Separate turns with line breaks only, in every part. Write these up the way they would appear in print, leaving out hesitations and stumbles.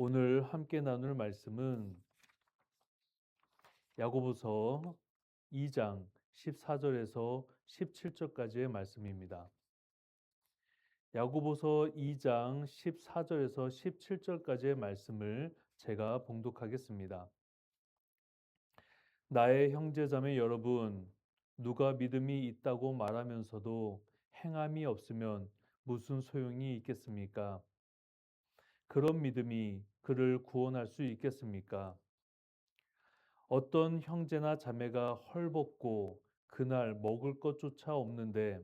오늘 함께 나눌 말씀은 야고보서 2장 14절에서 17절까지의 말씀입니다. 야고보서 2장 14절에서 17절까지의 말씀을 제가 봉독하겠습니다. 나의 형제자매 여러분, 누가 믿음이 있다고 말하면서도 행함이 없으면 무슨 소용이 있겠습니까? 그런 믿음이 그를 구원할 수 있겠습니까? 어떤 형제나 자매가 헐벗고 그날 먹을 것조차 없는데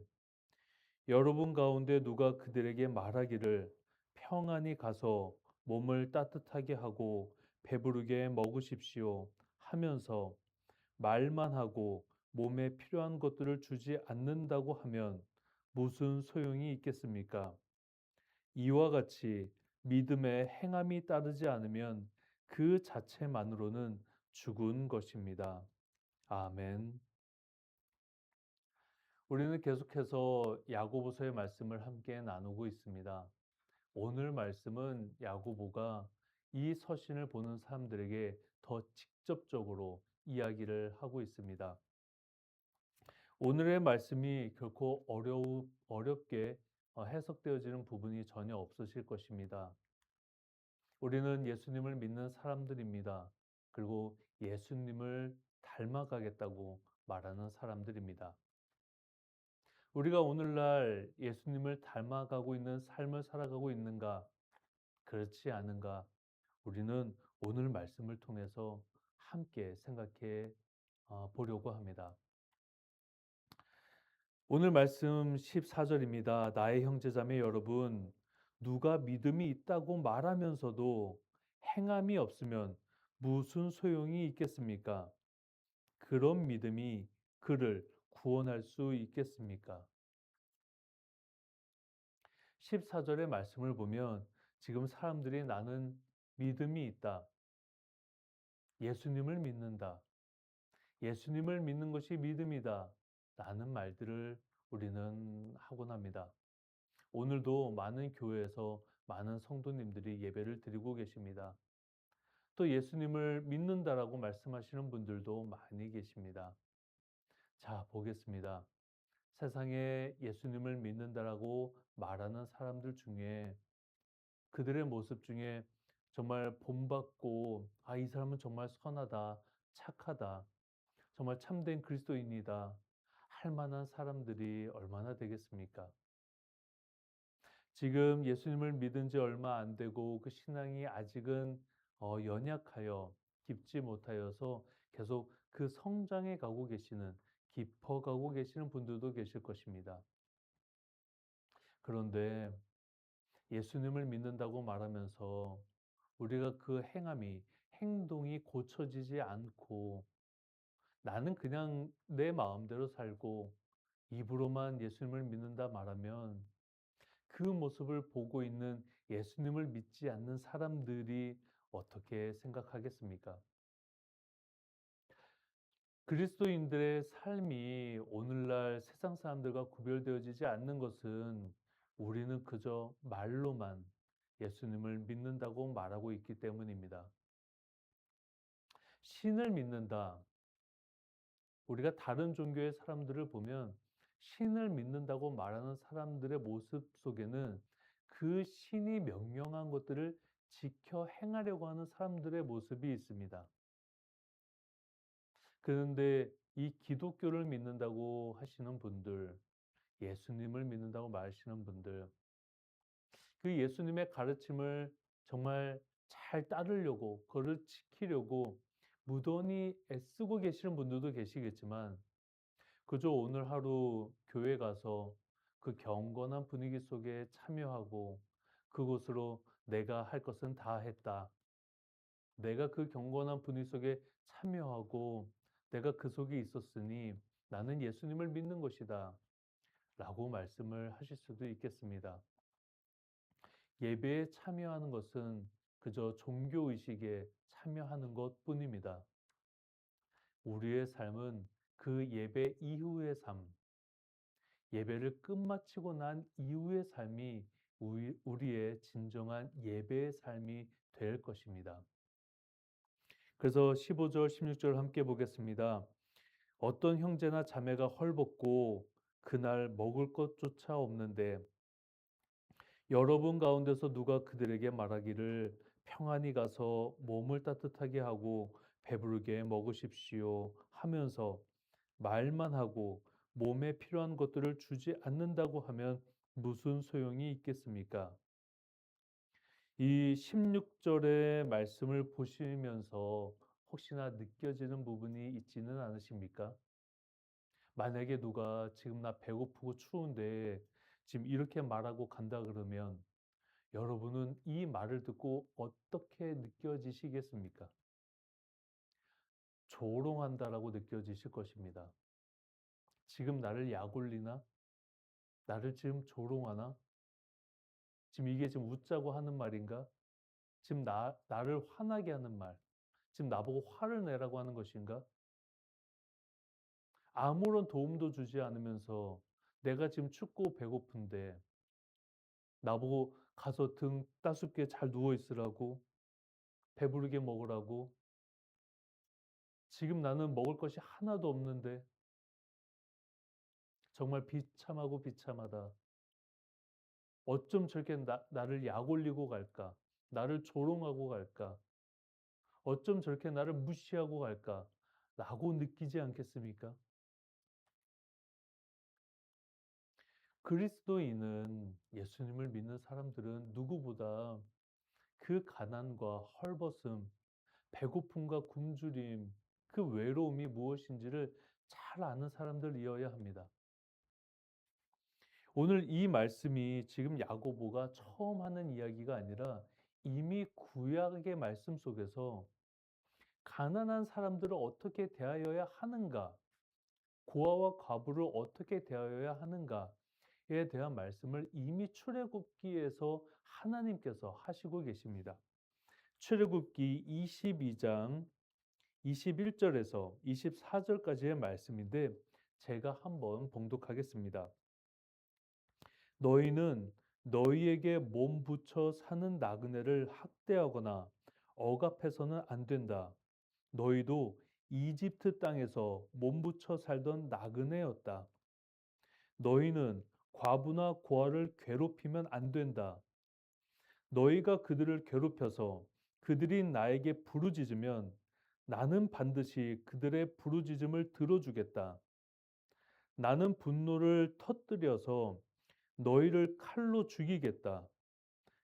여러분 가운데 누가 그들에게 말하기를 평안히 가서 몸을 따뜻하게 하고 배부르게 먹으십시오 하면서 말만 하고 몸에 필요한 것들을 주지 않는다고 하면 무슨 소용이 있겠습니까? 이와 같이 믿음에 행함이 따르지 않으면 그 자체만으로는 죽은 것입니다. 아멘. 우리는 계속해서 야고보서의 말씀을 함께 나누고 있습니다. 오늘 말씀은 야고보가 이 서신을 보는 사람들에게 더 직접적으로 이야기를 하고 있습니다. 오늘의 말씀이 결코 어렵게 해석되어지는 부분이 전혀 없으실 것입니다. 우리는 예수님을 믿는 사람들입니다. 그리고 예수님을 닮아가겠다고 말하는 사람들입니다. 우리가 오늘날 예수님을 닮아가고 있는 삶을 살아가고 있는가? 그렇지 않은가? 우리는 오늘 말씀을 통해서 함께 생각해 보려고 합니다. 오늘 말씀 14절입니다. 나의 형제자매 여러분, 누가 믿음이 있다고 말하면서도 행함이 없으면 무슨 소용이 있겠습니까? 그런 믿음이 그를 구원할 수 있겠습니까? 14절의 말씀을 보면 지금 사람들이 나는 믿음이 있다. 예수님을 믿는다. 예수님을 믿는 것이 믿음이다. 라는 말들을 우리는 하곤 합니다. 오늘도 많은 교회에서 많은 성도님들이 예배를 드리고 계십니다. 또 예수님을 믿는다라고 말씀하시는 분들도 많이 계십니다. 자, 보겠습니다. 세상에 예수님을 믿는다라고 말하는 사람들 중에 그들의 모습 중에 정말 본받고 이 사람은 정말 선하다, 착하다, 정말 참된 그리스도인이다 할 만한 사람들이 얼마나 되겠습니까? 지금 예수님을 믿은 지 얼마 안 되고 그 신앙이 아직은 연약하여 깊지 못하여서 계속 그 성장해 가고 계시는, 깊어가고 계시는 분들도 계실 것입니다. 그런데 예수님을 믿는다고 말하면서 우리가 그 행동이 고쳐지지 않고 나는 그냥 내 마음대로 살고 입으로만 예수님을 믿는다 말하면 그 모습을 보고 있는 예수님을 믿지 않는 사람들이 어떻게 생각하겠습니까? 그리스도인들의 삶이 오늘날 세상 사람들과 구별되어지지 않는 것은 우리는 그저 말로만 예수님을 믿는다고 말하고 있기 때문입니다. 신을 믿는다. 우리가 다른 종교의 사람들을 보면 신을 믿는다고 말하는 사람들의 모습 속에는 그 신이 명령한 것들을 지켜 행하려고 하는 사람들의 모습이 있습니다. 그런데 이 기독교를 믿는다고 하시는 분들, 예수님을 믿는다고 말하시는 분들, 그 예수님의 가르침을 정말 잘 따르려고, 그걸 지키려고 무던히 애쓰고 계시는 분들도 계시겠지만, 그저 오늘 하루 교회 가서 그 경건한 분위기 속에 참여하고 그곳으로 내가 할 것은 다 했다. 내가 그 경건한 분위기 속에 참여하고 내가 그 속에 있었으니 나는 예수님을 믿는 것이다. 라고 말씀을 하실 수도 있겠습니다. 예배에 참여하는 것은 그저 종교의식에 참여하는 것 뿐입니다. 우리의 삶은 그 예배 이후의 삶, 예배를 끝마치고 난 이후의 삶이 우리의 진정한 예배의 삶이 될 것입니다. 그래서 15절, 16절 함께 보겠습니다. 어떤 형제나 자매가 헐벗고 그날 먹을 것조차 없는데 여러분 가운데서 누가 그들에게 말하기를 평안히 가서 몸을 따뜻하게 하고 배부르게 먹으십시오 하면서 말만 하고 몸에 필요한 것들을 주지 않는다고 하면 무슨 소용이 있겠습니까? 이 16절의 말씀을 보시면서 혹시나 느껴지는 부분이 있지는 않으십니까? 만약에 누가 지금 나 배고프고 추운데 지금 이렇게 말하고 간다 그러면 여러분은 이 말을 듣고 어떻게 느껴지시겠습니까? 조롱한다라고 느껴지실 것입니다. 지금 나를 약올리나? 나를 지금 조롱하나? 지금 이게 지금 웃자고 하는 말인가? 지금 나를 화나게 하는 말. 지금 나보고 화를 내라고 하는 것인가? 아무런 도움도 주지 않으면서 내가 지금 춥고 배고픈데 나보고 가서 등 따숩게 잘 누워 있으라고, 배부르게 먹으라고, 지금 나는 먹을 것이 하나도 없는데 정말 비참하고 비참하다. 어쩜 저렇게 나를 약올리고 갈까? 나를 조롱하고 갈까? 어쩜 저렇게 나를 무시하고 갈까? 라고 느끼지 않겠습니까? 그리스도인은 예수님을 믿는 사람들은 누구보다 그 가난과 헐벗음, 배고픔과 굶주림, 그 외로움이 무엇인지를 잘 아는 사람들이어야 합니다. 오늘 이 말씀이 지금 야고보가 처음 하는 이야기가 아니라 이미 구약의 말씀 속에서 가난한 사람들을 어떻게 대하여야 하는가, 고아와 과부를 어떻게 대하여야 하는가에 대한 말씀을 이미 출애굽기에서 하나님께서 하시고 계십니다. 출애굽기 22장 21절에서 24절까지의 말씀인데 제가 한번 봉독하겠습니다. 너희는 너희에게 몸 붙여 사는 나그네를 학대하거나 억압해서는 안 된다. 너희도 이집트 땅에서 몸 붙여 살던 나그네였다. 너희는 과부나 고아를 괴롭히면 안 된다. 너희가 그들을 괴롭혀서 그들이 나에게 부르짖으면 나는 반드시 그들의 부르짖음을 들어주겠다. 나는 분노를 터뜨려서 너희를 칼로 죽이겠다.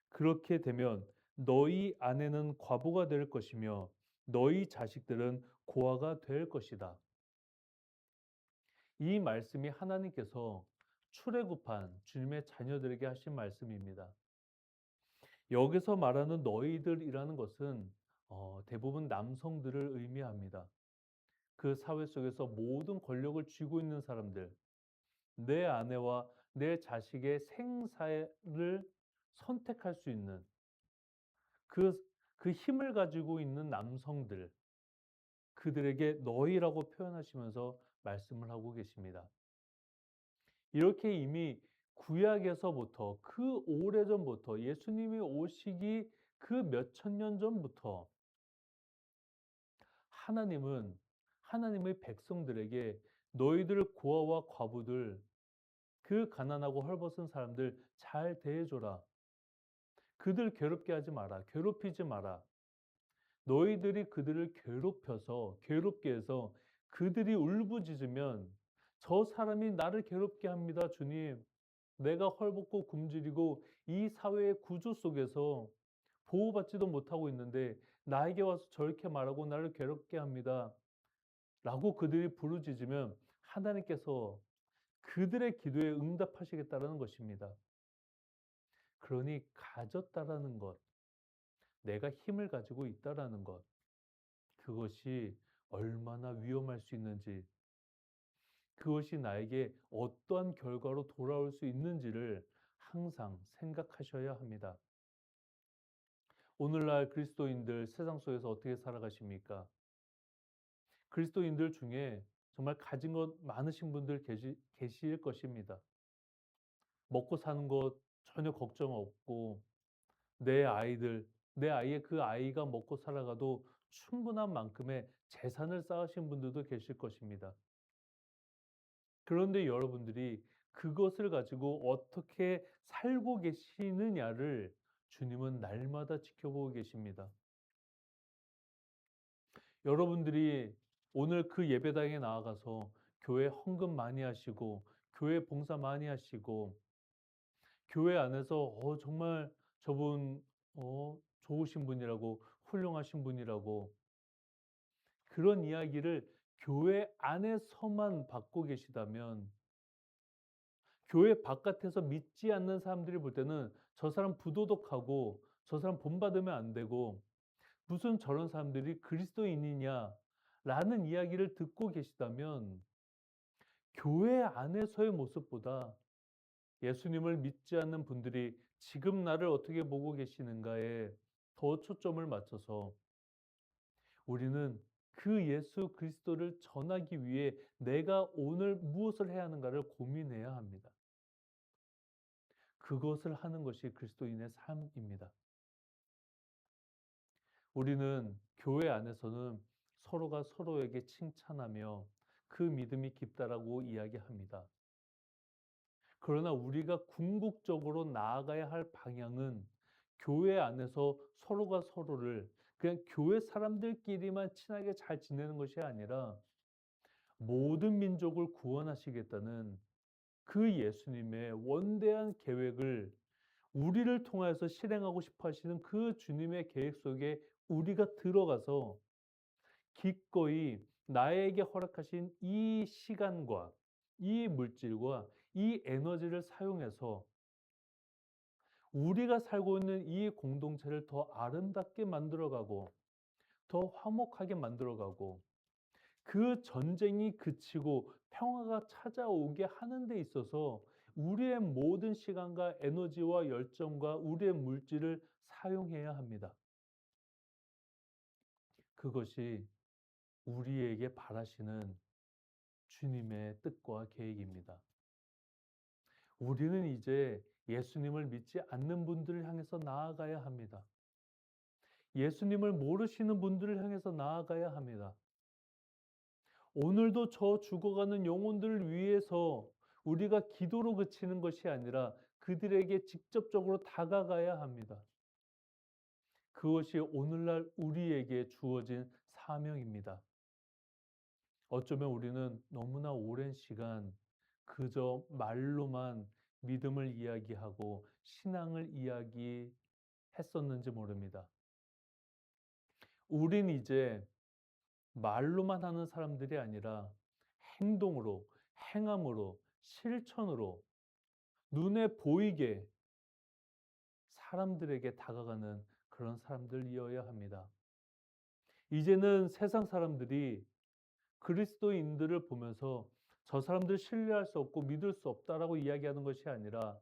그렇게 되면 너희 아내는 과부가 될 것이며 너희 자식들은 고아가 될 것이다. 이 말씀이 하나님께서 출애굽한 주님의 자녀들에게 하신 말씀입니다. 여기서 말하는 너희들이라는 것은 대부분 남성들을 의미합니다. 그 사회 속에서 모든 권력을 쥐고 있는 사람들, 내 아내와 내 자식의 생사를 선택할 수 있는 그, 그 힘을 가지고 있는 남성들, 그들에게 너희라고 표현하시면서 말씀을 하고 계십니다. 이렇게 이미 구약에서부터 그 오래전부터 예수님이 오시기 그 몇천 년 전부터 하나님은 하나님의 백성들에게 너희들 고아와 과부들 그 가난하고 헐벗은 사람들 잘 대해줘라. 그들 괴롭게 하지 마라. 괴롭히지 마라. 너희들이 그들을 괴롭게 해서 그들이 울부짖으면 저 사람이 나를 괴롭게 합니다, 주님. 내가 헐벗고 굶주리고 이 사회의 구조 속에서 보호받지도 못하고 있는데 나에게 와서 저렇게 말하고 나를 괴롭게 합니다. 라고 그들이 부르짖으면 하나님께서 그들의 기도에 응답하시겠다는 것입니다. 그러니 가졌다라는 것, 내가 힘을 가지고 있다라는 것, 그것이 얼마나 위험할 수 있는지, 그것이 나에게 어떠한 결과로 돌아올 수 있는지를 항상 생각하셔야 합니다. 오늘날 그리스도인들 세상 속에서 어떻게 살아가십니까? 그리스도인들 중에 정말 가진 것 많으신 분들 계실 것입니다. 먹고 사는 것 전혀 걱정 없고, 내 아이들 내 아이의 그 아이가 먹고 살아가도 충분한 만큼의 재산을 쌓으신 분들도 계실 것입니다. 그런데 여러분들이 그것을 가지고 어떻게 살고 계시느냐를 주님은 날마다 지켜보고 계십니다. 여러분들이 오늘 그 예배당에 나아가서 교회 헌금 많이 하시고 교회 봉사 많이 하시고 교회 안에서 정말 저분 좋으신 분이라고 훌륭하신 분이라고 그런 이야기를 교회 안에서만 받고 계시다면 교회 바깥에서 믿지 않는 사람들이 볼 때는 저 사람 부도덕하고 저 사람 본받으면 안 되고 무슨 저런 사람들이 그리스도인이냐 라는 이야기를 듣고 계시다면 교회 안에서의 모습보다 예수님을 믿지 않는 분들이 지금 나를 어떻게 보고 계시는가에 더 초점을 맞춰서 우리는 그 예수 그리스도를 전하기 위해 내가 오늘 무엇을 해야 하는가를 고민해야 합니다. 그것을 하는 것이 그리스도인의 삶입니다. 우리는 교회 안에서는 서로가 서로에게 칭찬하며 그 믿음이 깊다라고 이야기합니다. 그러나 우리가 궁극적으로 나아가야 할 방향은 교회 안에서 서로가 서로를 그냥 교회 사람들끼리만 친하게 잘 지내는 것이 아니라 모든 민족을 구원하시겠다는 그 예수님의 원대한 계획을 우리를 통해서 실행하고 싶어 하시는 그 주님의 계획 속에 우리가 들어가서 기꺼이 나에게 허락하신 이 시간과 이 물질과 이 에너지를 사용해서 우리가 살고 있는 이 공동체를 더 아름답게 만들어가고 더 화목하게 만들어가고 그 전쟁이 그치고 평화가 찾아오게 하는 데 있어서 우리의 모든 시간과 에너지와 열정과 우리의 물질을 사용해야 합니다. 그것이 우리에게 바라시는 주님의 뜻과 계획입니다. 우리는 이제 예수님을 믿지 않는 분들을 향해서 나아가야 합니다. 예수님을 모르시는 분들을 향해서 나아가야 합니다. 오늘도 저 죽어가는 영혼들을 위해서 우리가 기도로 그치는 것이 아니라 그들에게 직접적으로 다가가야 합니다. 그것이 오늘날 우리에게 주어진 사명입니다. 어쩌면 우리는 너무나 오랜 시간 그저 말로만 믿음을 이야기하고 신앙을 이야기했었는지 모릅니다. 우린 이제 말로만 하는 사람들이 아니라 행동으로, 행함으로, 실천으로 눈에 보이게 사람들에게 다가가는 그런 사람들이어야 합니다. 이제는 세상 사람들이 그리스도인들을 보면서 저 사람들 신뢰할 수 없고 믿을 수 없다라고 이야기하는 것이 아니라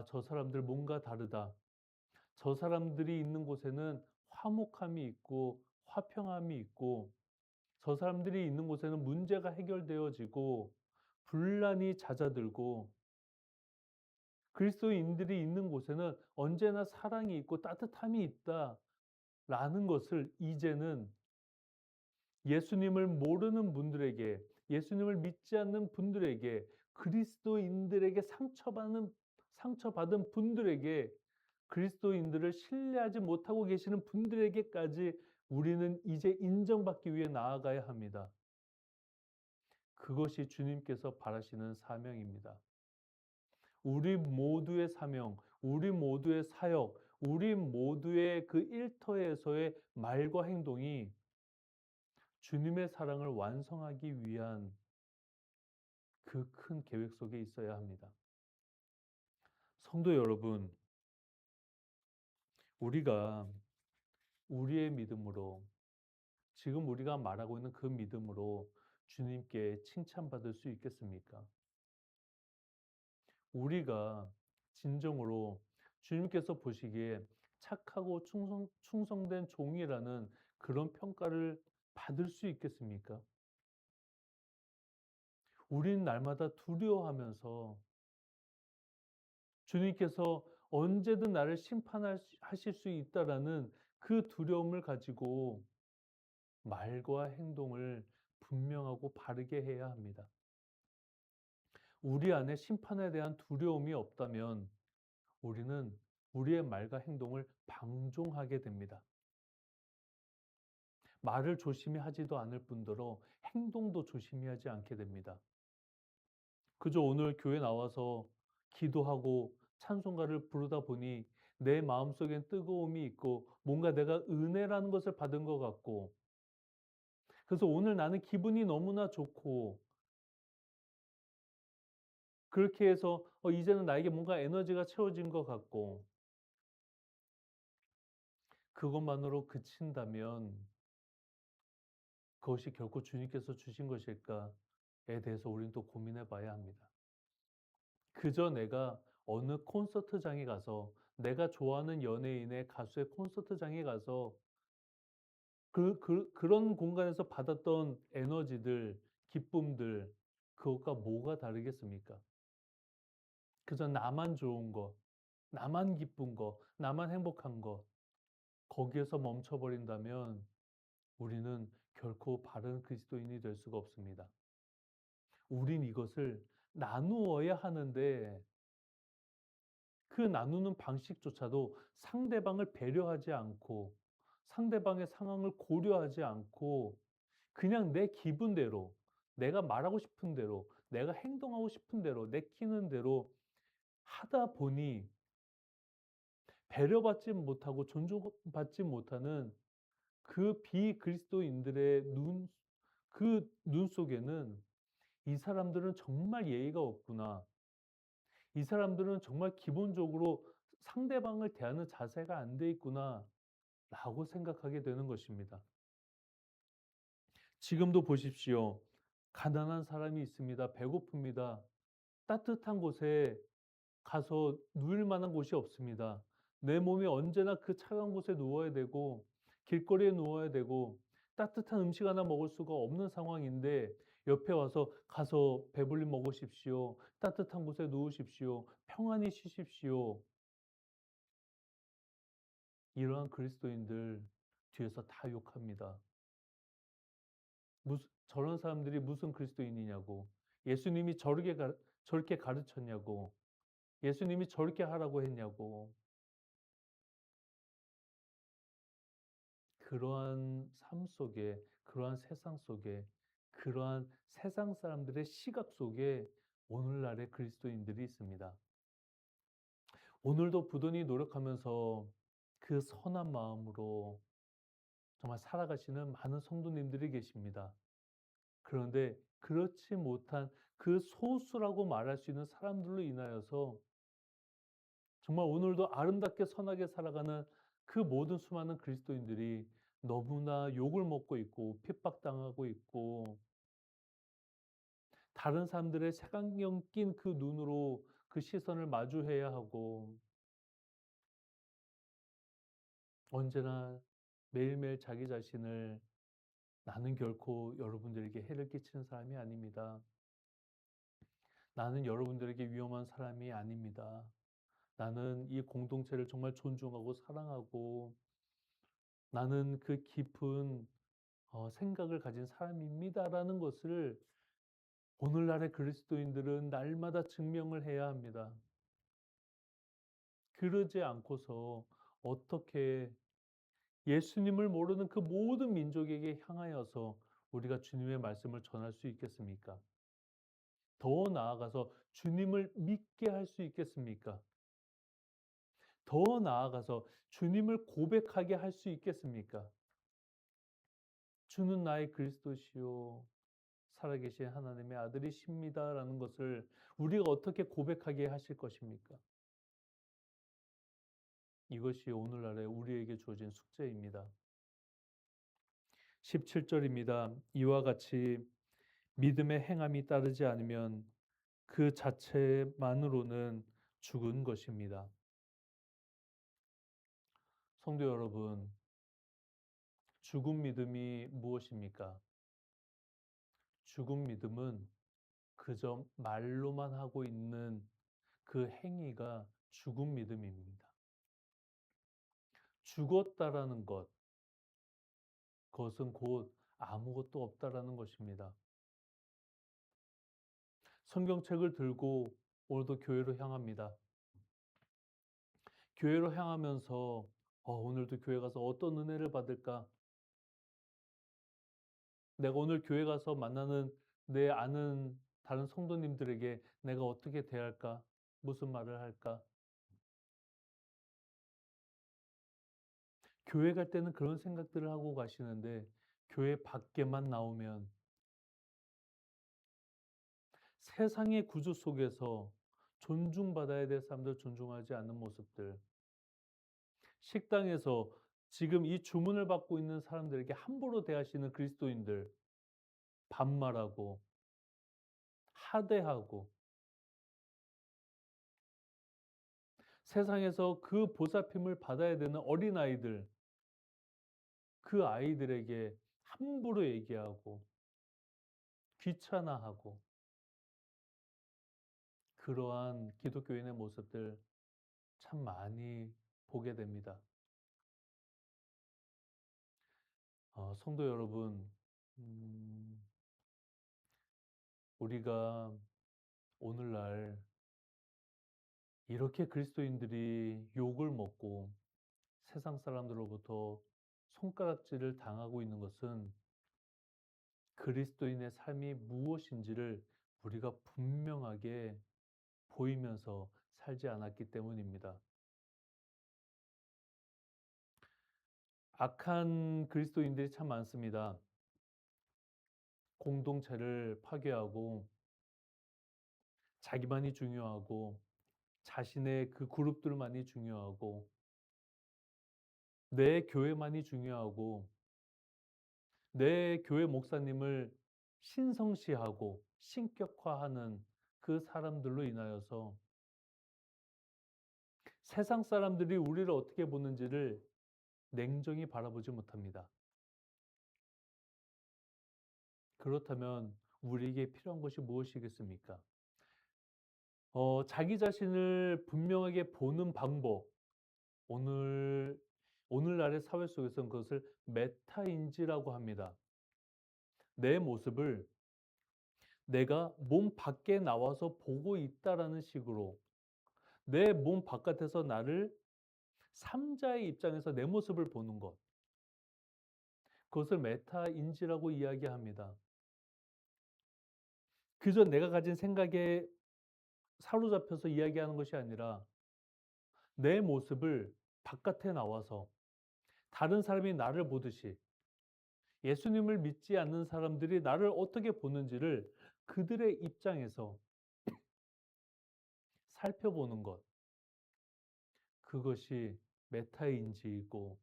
저 사람들 뭔가 다르다. 저 사람들이 있는 곳에는 화목함이 있고 화평함이 있고 저 사람들이 있는 곳에는 문제가 해결되어지고 분란이 잦아들고 그리스도인들이 있는 곳에는 언제나 사랑이 있고 따뜻함이 있다라는 것을 이제는 예수님을 모르는 분들에게, 예수님을 믿지 않는 분들에게, 그리스도인들에게 상처받은 분들에게, 그리스도인들을 신뢰하지 못하고 계시는 분들에게까지 우리는 이제 인정받기 위해 나아가야 합니다. 그것이 주님께서 바라시는 사명입니다. 우리 모두의 사명, 우리 모두의 사역, 우리 모두의 그 일터에서의 말과 행동이 주님의 사랑을 완성하기 위한 그 큰 계획 속에 있어야 합니다. 성도 여러분, 우리가 우리의 믿음으로 지금 우리가 말하고 있는 그 믿음으로 주님께 칭찬받을 수 있겠습니까? 우리가 진정으로 주님께서 보시기에 착하고 충성된 종이라는 그런 평가를 받을 수 있겠습니까? 우린 날마다 두려워하면서 주님께서 언제든 나를 심판하실 수 있다라는 그 두려움을 가지고 말과 행동을 분명하고 바르게 해야 합니다. 우리 안에 심판에 대한 두려움이 없다면 우리는 우리의 말과 행동을 방종하게 됩니다. 말을 조심히 하지도 않을 뿐더러 행동도 조심히 하지 않게 됩니다. 그저 오늘 교회 나와서 기도하고 찬송가를 부르다 보니 내 마음속엔 뜨거움이 있고 뭔가 내가 은혜라는 것을 받은 것 같고, 그래서 오늘 나는 기분이 너무나 좋고, 그렇게 해서 이제는 나에게 뭔가 에너지가 채워진 것 같고, 그것만으로 그친다면 그것이 결코 주님께서 주신 것일까에 대해서 우리는 또 고민해 봐야 합니다. 그저 내가 어느 콘서트장에 가서 내가 좋아하는 연예인의 가수의 콘서트장에 가서 그런 공간에서 받았던 에너지들, 기쁨들, 그것과 뭐가 다르겠습니까? 그저 나만 좋은 것, 나만 기쁜 것, 나만 행복한 것, 거기에서 멈춰버린다면 우리는 결코 바른 그리스도인이 될 수가 없습니다. 우린 이것을 나누어야 하는데 그 나누는 방식조차도 상대방을 배려하지 않고 상대방의 상황을 고려하지 않고 그냥 내 기분대로, 내가 말하고 싶은 대로, 내가 행동하고 싶은 대로, 내키는 대로 하다 보니 배려받지 못하고 존중받지 못하는 그 비그리스도인들의 그 눈 속에는 이 사람들은 정말 예의가 없구나. 이 사람들은 정말 기본적으로 상대방을 대하는 자세가 안 돼 있구나. 라고 생각하게 되는 것입니다. 지금도 보십시오. 가난한 사람이 있습니다. 배고픕니다. 따뜻한 곳에 가서 누울 만한 곳이 없습니다. 내 몸이 언제나 그 차가운 곳에 누워야 되고 길거리에 누워야 되고 따뜻한 음식 하나 먹을 수가 없는 상황인데 옆에 와서 가서 배불리 먹으십시오. 따뜻한 곳에 누우십시오. 평안히 쉬십시오. 이러한 그리스도인들 뒤에서 다 욕합니다. 저런 사람들이 무슨 그리스도인이냐고. 예수님이 저렇게 가르쳤냐고. 예수님이 저렇게 하라고 했냐고. 그러한 삶 속에, 그러한 세상 속에, 그러한 세상 사람들의 시각 속에 오늘날의 그리스도인들이 있습니다. 오늘도 부단히 노력하면서 그 선한 마음으로 정말 살아가시는 많은 성도님들이 계십니다. 그런데 그렇지 못한 그 소수라고 말할 수 있는 사람들로 인하여서 정말 오늘도 아름답게 선하게 살아가는 그 모든 수많은 그리스도인들이 너무나 욕을 먹고 있고 핍박당하고 있고 다른 사람들의 색안경 낀 그 눈으로 그 시선을 마주해야 하고 언제나 매일매일 자기 자신을 나는 결코 여러분들에게 해를 끼치는 사람이 아닙니다. 나는 여러분들에게 위험한 사람이 아닙니다. 나는 이 공동체를 정말 존중하고 사랑하고 나는 그 깊은 생각을 가진 사람입니다라는 것을 오늘날의 그리스도인들은 날마다 증명을 해야 합니다. 그러지 않고서 어떻게 예수님을 모르는 그 모든 민족에게 향하여서 우리가 주님의 말씀을 전할 수 있겠습니까? 더 나아가서 주님을 믿게 할 수 있겠습니까? 더 나아가서 주님을 고백하게 할 수 있겠습니까? 주는 나의 그리스도시요 살아계신 하나님의 아들이십니다라는 것을 우리가 어떻게 고백하게 하실 것입니까? 이것이 오늘날의 우리에게 주어진 숙제입니다. 17절입니다. 이와 같이 믿음의 행함이 따르지 않으면 그 자체만으로는 죽은 것입니다. 성도 여러분, 죽은 믿음이 무엇입니까? 죽은 믿음은 그저 말로만 하고 있는 그 행위가 죽은 믿음입니다. 죽었다라는 것, 그것은 곧 아무것도 없다라는 것입니다. 성경책을 들고 오늘도 교회로 향합니다. 교회로 향하면서 오늘도 교회 가서 어떤 은혜를 받을까? 내가 오늘 교회 가서 만나는 내 아는 다른 성도님들에게 내가 어떻게 대할까? 무슨 말을 할까? 교회 갈 때는 그런 생각들을 하고 가시는데 교회 밖에만 나오면 세상의 구조 속에서 존중받아야 될 사람들 존중하지 않는 모습들, 식당에서 지금 이 주문을 받고 있는 사람들에게 함부로 대하시는 그리스도인들, 반말하고 하대하고 세상에서 그 보살핌을 받아야 되는 어린아이들, 그 아이들에게 함부로 얘기하고 귀찮아하고 그러한 기독교인의 모습들 참 많이 보게 됩니다. 성도 여러분, 우리가 오늘날 이렇게 그리스도인들이 욕을 먹고 세상 사람들로부터 손가락질을 당하고 있는 것은 그리스도인의 삶이 무엇인지를 우리가 분명하게 보이면서 살지 않았기 때문입니다. 악한 그리스도인들이 참 많습니다. 공동체를 파괴하고 자기만이 중요하고 자신의 그 그룹들만이 중요하고 내 교회만이 중요하고 내 교회 목사님을 신성시하고 신격화하는 그 사람들로 인하여서 세상 사람들이 우리를 어떻게 보는지를 냉정히 바라보지 못합니다. 그렇다면 우리에게 필요한 것이 무엇이겠습니까? 자기 자신을 분명하게 보는 방법, 오늘날의 사회 속에서는 그것을 메타인지라고 합니다. 내 모습을 내가 몸 밖에 나와서 보고 있다라는 식으로 내 몸 바깥에서 나를 삼자의 입장에서 내 모습을 보는 것. 그것을 메타인지라고 이야기합니다. 그저 내가 가진 생각에 사로잡혀서 이야기하는 것이 아니라 내 모습을 바깥에 나와서 다른 사람이 나를 보듯이 예수님을 믿지 않는 사람들이 나를 어떻게 보는지를 그들의 입장에서 살펴보는 것. 그것이 메타인지이고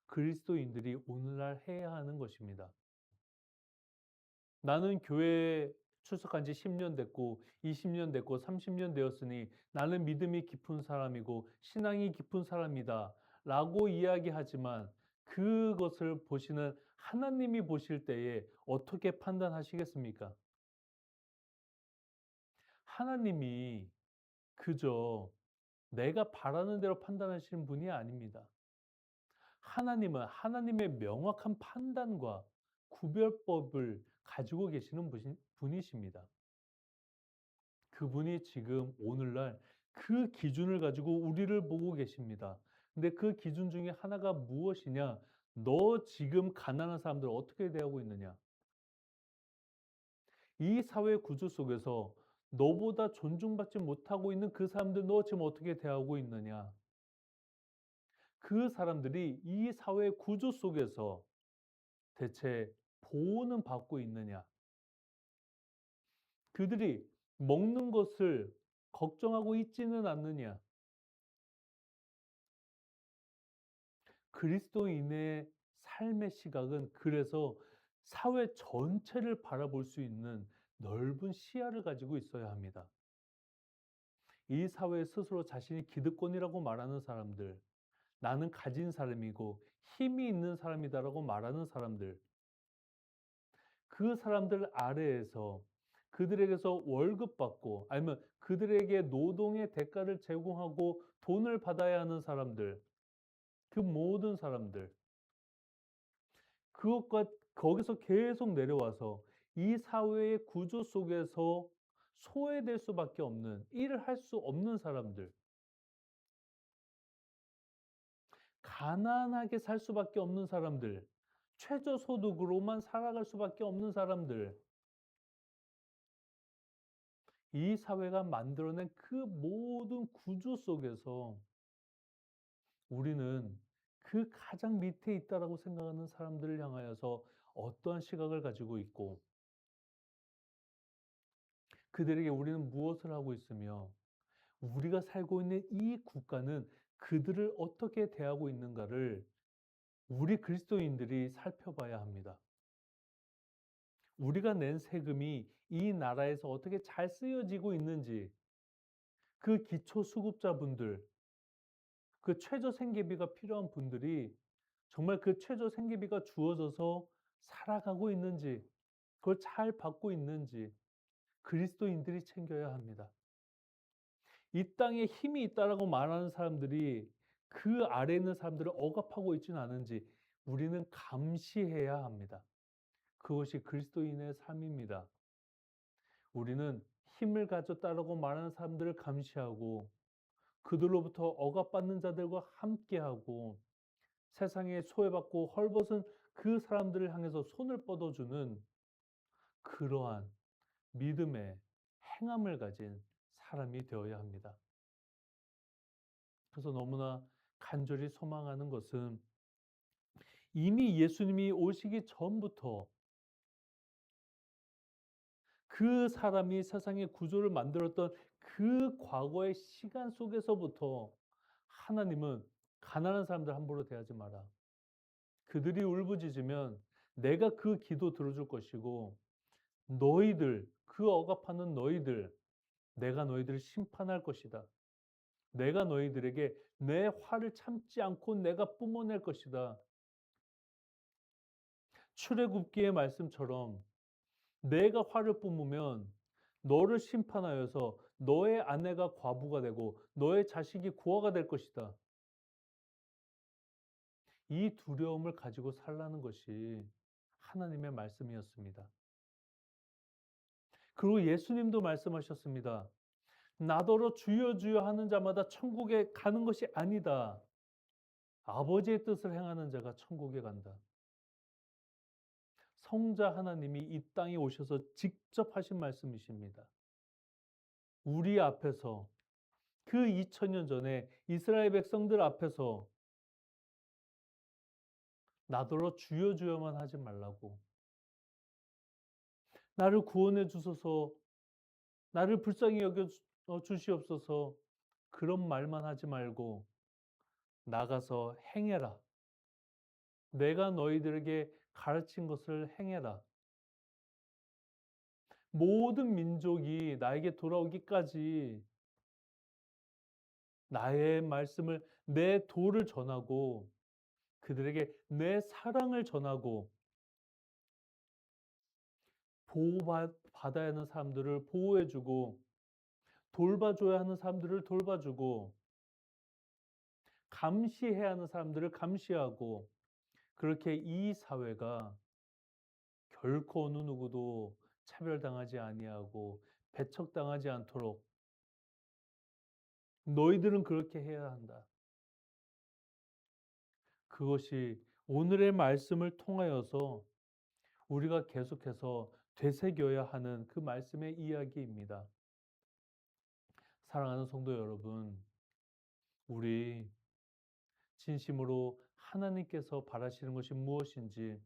그리스도인들이 오늘날 해야 하는 것입니다. 나는 교회에 출석한 지 10년 됐고 20년 됐고 30년 되었으니 나는 믿음이 깊은 사람이고 신앙이 깊은 사람이다 라고 이야기하지만 그것을 보시는 하나님이 보실 때에 어떻게 판단하시겠습니까? 하나님이 그저 내가 바라는 대로 판단하시는 분이 아닙니다. 하나님은 하나님의 명확한 판단과 구별법을 가지고 계시는 분이십니다. 그분이 지금 오늘날 그 기준을 가지고 우리를 보고 계십니다. 근데 그 기준 중에 하나가 무엇이냐? 너 지금 가난한 사람들 어떻게 대하고 있느냐? 이 사회 구조 속에서 너보다 존중받지 못하고 있는 그 사람들 너 지금 어떻게 대하고 있느냐? 그 사람들이 이 사회 구조 속에서 대체 보호는 받고 있느냐? 그들이 먹는 것을 걱정하고 있지는 않느냐? 그리스도인의 삶의 시각은 그래서 사회 전체를 바라볼 수 있는 넓은 시야를 가지고 있어야 합니다. 이 사회에 스스로 자신이 기득권이라고 말하는 사람들, 나는 가진 사람이고 힘이 있는 사람이다라고 말하는 사람들, 그 사람들 아래에서 그들에게서 월급 받고 아니면 그들에게 노동의 대가를 제공하고 돈을 받아야 하는 사람들, 그 모든 사람들, 그것과 거기서 계속 내려와서 이 사회의 구조 속에서 소외될 수밖에 없는, 일을 할 수 없는 사람들, 가난하게 살 수밖에 없는 사람들, 최저소득으로만 살아갈 수밖에 없는 사람들, 이 사회가 만들어낸 그 모든 구조 속에서 우리는 그 가장 밑에 있다라고 생각하는 사람들을 향하여서 어떠한 시각을 가지고 있고, 그들에게 우리는 무엇을 하고 있으며, 우리가 살고 있는 이 국가는 그들을 어떻게 대하고 있는가를 우리 그리스도인들이 살펴봐야 합니다. 우리가 낸 세금이 이 나라에서 어떻게 잘 쓰여지고 있는지, 그 기초수급자분들, 그 최저 생계비가 필요한 분들이 정말 그 최저 생계비가 주어져서 살아가고 있는지, 그걸 잘 받고 있는지 그리스도인들이 챙겨야 합니다. 이 땅에 힘이 있다라고 말하는 사람들이 그 아래에 있는 사람들을 억압하고 있지는 않은지 우리는 감시해야 합니다. 그것이 그리스도인의 삶입니다. 우리는 힘을 가졌다라고 말하는 사람들을 감시하고, 그들로부터 억압받는 자들과 함께하고, 세상에 소외받고 헐벗은 그 사람들을 향해서 손을 뻗어주는 그러한 믿음의 행함을 가진 사람이 되어야 합니다. 그래서 너무나 간절히 소망하는 것은, 이미 예수님이 오시기 전부터 그 사람이 세상의 구조를 만들었던 그 과거의 시간 속에서부터 하나님은 가난한 사람들 함부로 대하지 마라. 그들이 울부짖으면 내가 그 기도 들어줄 것이고, 너희들, 그 억압하는 너희들, 내가 너희들을 심판할 것이다. 내가 너희들에게 내 화를 참지 않고 내가 뿜어낼 것이다. 출애굽기의 말씀처럼 내가 화를 뿜으면 너를 심판하여서 너의 아내가 과부가 되고 너의 자식이 고아가 될 것이다. 이 두려움을 가지고 살라는 것이 하나님의 말씀이었습니다. 그리고 예수님도 말씀하셨습니다. 나더러 주여 주여 하는 자마다 천국에 가는 것이 아니다. 아버지의 뜻을 행하는 자가 천국에 간다. 성자 하나님이 이 땅에 오셔서 직접 하신 말씀이십니다. 우리 앞에서, 그 2000년 전에 이스라엘 백성들 앞에서 나더러 주여 주여만 하지 말라고, 나를 구원해 주소서, 나를 불쌍히 여겨 주시옵소서, 그런 말만 하지 말고 나가서 행해라. 내가 너희들에게 가르친 것을 행해라. 모든 민족이 나에게 돌아오기까지 나의 말씀을, 내 도를 전하고 그들에게 내 사랑을 전하고, 보호받아야 하는 사람들을 보호해주고, 돌봐줘야 하는 사람들을 돌봐주고, 감시해야 하는 사람들을 감시하고, 그렇게 이 사회가 결코 어느 누구도 차별당하지 아니하고 배척당하지 않도록 너희들은 그렇게 해야 한다. 그것이 오늘의 말씀을 통하여서 우리가 계속해서 되새겨야 하는 그 말씀의 이야기입니다. 사랑하는 성도 여러분, 우리 진심으로 하나님께서 바라시는 것이 무엇인지,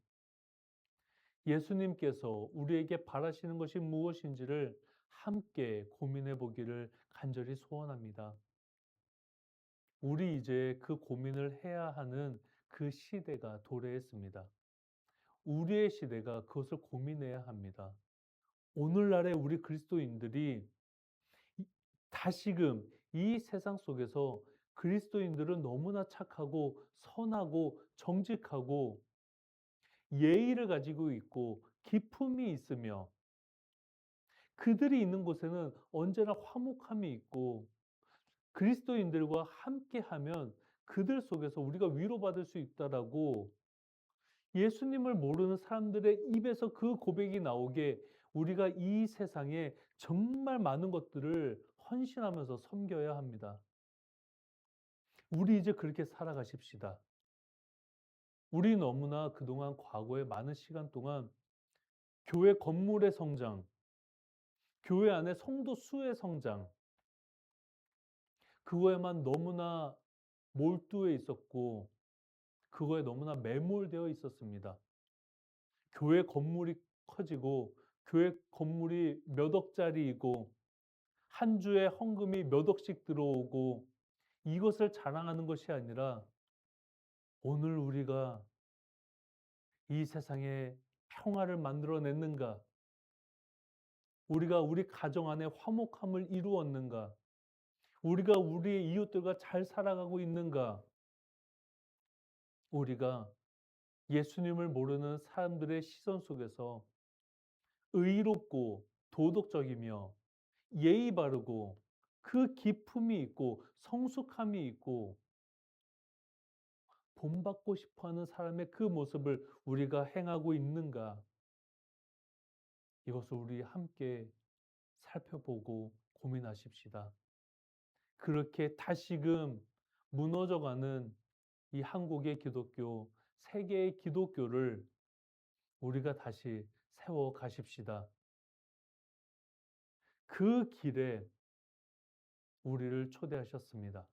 예수님께서 우리에게 바라시는 것이 무엇인지를 함께 고민해 보기를 간절히 소원합니다. 우리 이제 그 고민을 해야 하는 그 시대가 도래했습니다. 우리의 시대가 그것을 고민해야 합니다. 오늘날의 우리 그리스도인들이 다시금 이 세상 속에서 그리스도인들은 너무나 착하고 선하고 정직하고 예의를 가지고 있고 기품이 있으며, 그들이 있는 곳에는 언제나 화목함이 있고, 그리스도인들과 함께하면 그들 속에서 우리가 위로받을 수 있다라고 예수님을 모르는 사람들의 입에서 그 고백이 나오게 우리가 이 세상에 정말 많은 것들을 헌신하면서 섬겨야 합니다. 우리 이제 그렇게 살아가십시다. 우리 너무나 그동안 과거에 많은 시간 동안 교회 건물의 성장, 교회 안에 성도 수의 성장, 그거에만 너무나 몰두해 있었고, 그거에 너무나 매몰되어 있었습니다. 교회 건물이 커지고, 교회 건물이 몇 억짜리이고, 한 주에 헌금이 몇 억씩 들어오고, 이것을 자랑하는 것이 아니라, 오늘 우리가 이 세상에 평화를 만들어냈는가? 우리가 우리 가정 안에 화목함을 이루었는가? 우리가 우리의 이웃들과 잘 살아가고 있는가? 우리가 예수님을 모르는 사람들의 시선 속에서 의롭고 도덕적이며 예의 바르고 그 기품이 있고 성숙함이 있고 본받고 싶어 하는 사람의 그 모습을 우리가 행하고 있는가? 이것을 우리 함께 살펴보고 고민하십시다. 그렇게 다시금 무너져가는 이 한국의 기독교, 세계의 기독교를 우리가 다시 세워 가십시다. 그 길에 우리를 초대하셨습니다.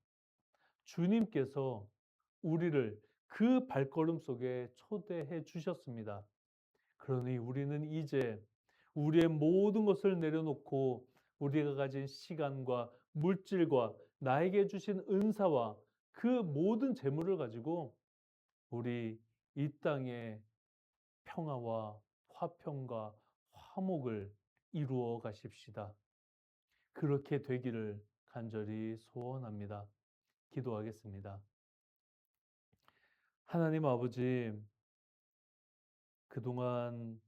주님께서 우리를 그 발걸음 속에 초대해 주셨습니다. 그러니 우리는 이제 우리의 모든 것을 내려놓고 우리가 가진 시간과 물질과 나에게 주신 은사와 그 모든 재물을 가지고 우리 이 땅에 평화와 화평과 화목을 이루어 가십시다. 그렇게 되기를 간절히 소원합니다. 기도하겠습니다. 하나님 아버지, 그동안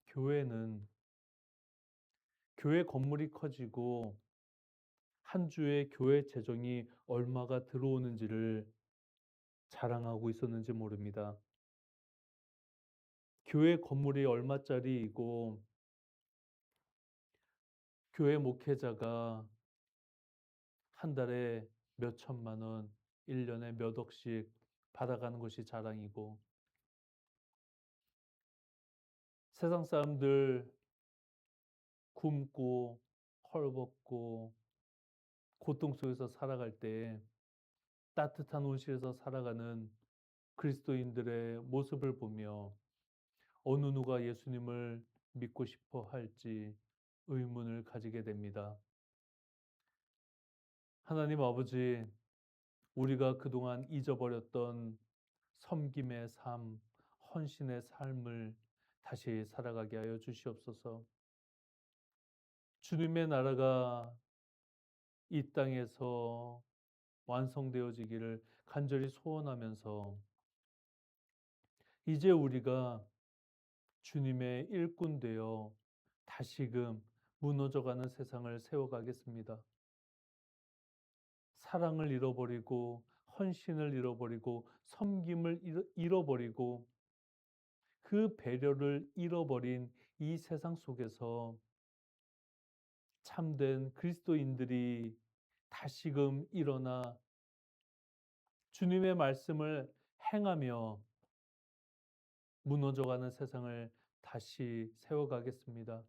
교회는 교회 건물이 커지고 한 주에 교회 재정이 얼마가 들어오는지를 자랑하고 있었는지 모릅니다. 교회 건물이 얼마짜리이고 교회 목회자가 한 달에 몇 천만 원, 1년에 몇 억씩 받아가는 것이 자랑이고 세상 사람들 굶고 헐벗고 고통 속에서 살아갈 때 따뜻한 온실에서 살아가는 그리스도인들의 모습을 보며 어느 누가 예수님을 믿고 싶어 할지 의문을 가지게 됩니다. 하나님 아버지, 우리가 그동안 잊어버렸던 섬김의 삶, 헌신의 삶을 다시 살아가게 하여 주시옵소서. 주님의 나라가 이 땅에서 완성되어지기를 간절히 소원하면서 이제 우리가 주님의 일꾼 되어 다시금 무너져가는 세상을 세워가겠습니다. 사랑을 잃어버리고 헌신을 잃어버리고 섬김을 잃어버리고 그 배려를 잃어버린 이 세상 속에서 참된 그리스도인들이 다시금 일어나 주님의 말씀을 행하며 무너져가는 세상을 다시 세워가겠습니다.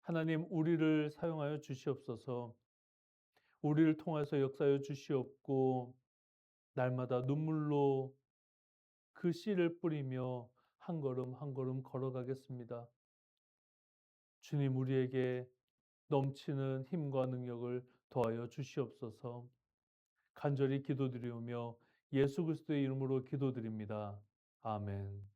하나님, 우리를 사용하여 주시옵소서. 우리를 통해서 역사하여 주시옵고 날마다 눈물로 그 씨를 뿌리며 한 걸음 한 걸음 걸어가겠습니다. 주님, 우리에게 넘치는 힘과 능력을 더하여 주시옵소서. 간절히 기도드리오며 예수 그리스도의 이름으로 기도드립니다. 아멘.